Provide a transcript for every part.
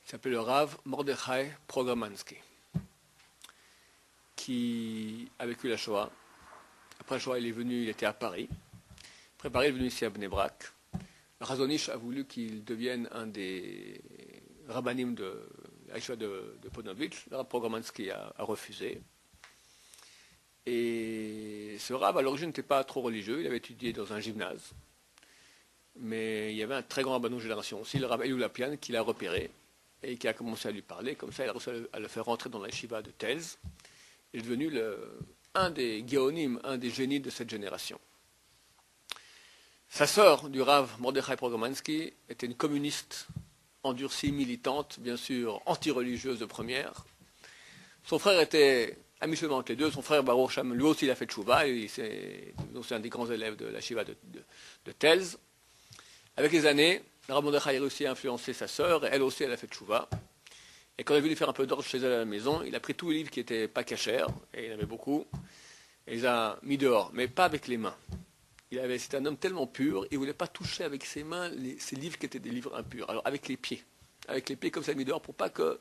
Il s'appelait le Rav Mordechai Pogomansky, qui a vécu la Shoah. Après la Shoah, il était à Paris. Après Paris, il est venu ici à Bnei Brak. Le Chazon Ish a voulu qu'il devienne un des rabbanim de la Yeshiva de Ponevezh. Le Rav Pogomansky a refusé. Et ce Rav, à l'origine, n'était pas trop religieux. Il avait étudié dans un gymnase. Mais il y avait un très grand rabbin de génération aussi, le Rav Eliou Lapian, qui l'a repéré et qui a commencé à lui parler. Comme ça, il a réussi à le faire rentrer dans la yeshiva de Telz. Il est devenu un des Géonim, un des génies de cette génération. Sa sœur, du Rav Mordechai Pogomansky, était une communiste endurcie, militante, bien sûr anti-religieuse de première. Son frère était ami seulement entre les deux. Son frère Baruch Sham, lui aussi, il a fait tchouva. C'est un des grands élèves de la yeshiva de Telz. Avec les années, le Rav Mordechai a réussi à influencer sa sœur, et elle aussi, elle a fait tchouva. Et quand il a voulu faire un peu d'ordre chez elle à la maison, il a pris tous les livres qui n'étaient pas cachers, et il en avait beaucoup, et il les a mis dehors, mais pas avec les mains. C'était un homme tellement pur, il ne voulait pas toucher avec ses mains ces livres qui étaient des livres impurs. Alors avec les pieds comme ça, il a mis dehors pour pas que...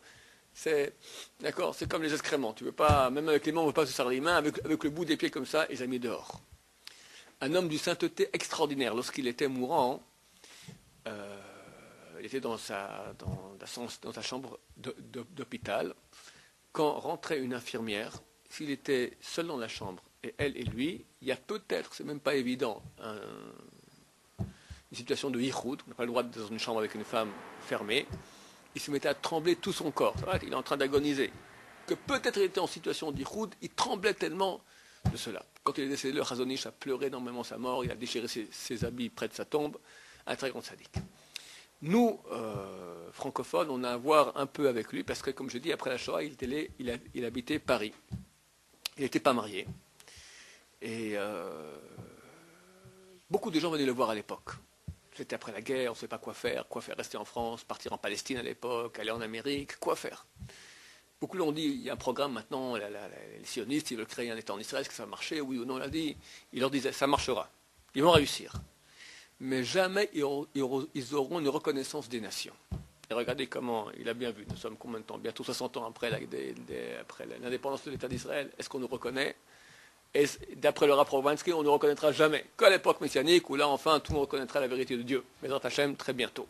D'accord, c'est comme les excréments, tu veux pas, même avec les mains, on ne veut pas se serrer les mains, avec le bout des pieds comme ça, il les a mis dehors. Un homme d'une sainteté extraordinaire, lorsqu'il était mourant, il était dans sa chambre d'hôpital. Quand rentrait une infirmière, s'il était seul dans la chambre, et elle et lui, il y a peut-être, c'est même pas évident, une situation de yichoud, on n'a pas le droit d'être dans une chambre avec une femme fermée, il se mettait à trembler tout son corps. Il est en train d'agoniser. Que peut-être il était en situation de yichoud, il tremblait tellement de cela. Quand il est décédé, le Chazon Ish a pleuré énormément sa mort, il a déchiré ses habits près de sa tombe, un très grand sadique. Nous, francophones, on a à voir un peu avec lui, parce que, comme je dis, après la Shoah, il habitait Paris. Il n'était pas marié. Et beaucoup de gens venaient le voir à l'époque. C'était après la guerre, on ne savait pas quoi faire rester en France, partir en Palestine à l'époque, aller en Amérique, quoi faire. Beaucoup l'ont dit, il y a un programme maintenant, les sionistes, ils veulent créer un État en Israël, est-ce que ça va marcher, oui ou non, il leur disait, ça marchera, ils vont réussir. Mais jamais ils auront une reconnaissance des nations. Et regardez comment, il a bien vu, nous sommes combien de temps, bientôt 60 ans après l'indépendance de l'État d'Israël, est-ce qu'on nous reconnaît? Et d'après le Rav Pogomansky, on ne nous reconnaîtra jamais, qu'à l'époque messianique, où là enfin tout le monde reconnaîtra la vérité de Dieu. Mais dans Hachem, très bientôt.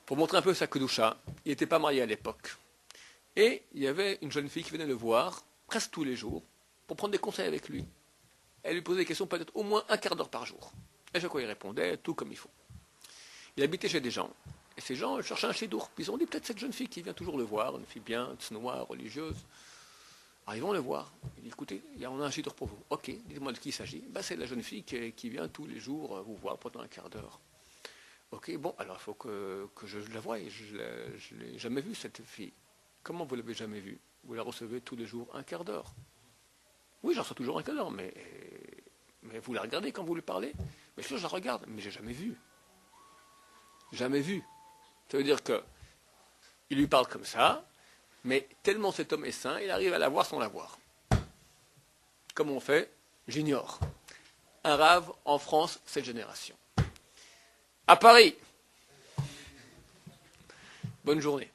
Pour montrer un peu sa kedusha, il n'était pas marié à l'époque. Et il y avait une jeune fille qui venait le voir, presque tous les jours, pour prendre des conseils avec lui. Elle lui posait des questions peut-être au moins un quart d'heure par jour. Et chaque fois, il répondait, tout comme il faut. Il habitait chez des gens, et ces gens cherchaient un chidour. Puis ils ont dit, peut-être cette jeune fille qui vient toujours le voir, une fille bien, tsnoua, religieuse. Alors ils vont le voir. Il dit, écoutez, on a un chidour pour vous. Ok, dites-moi de qui il s'agit. C'est la jeune fille qui vient tous les jours vous voir pendant un quart d'heure. Ok, bon, alors il faut que je la voie. Je ne l'ai jamais vue, cette fille. Comment vous ne l'avez jamais vue? Vous la recevez tous les jours un quart d'heure. Oui, j'en reçois toujours un quart d'heure, mais vous la regardez quand vous lui parlez? Mais je la regarde, mais j'ai jamais vu. Jamais vu. Ça veut dire que il lui parle comme ça, mais tellement cet homme est saint, il arrive à la voir sans la voir. Comment on fait? J'ignore. Un rave en France, cette génération. À Paris. Bonne journée.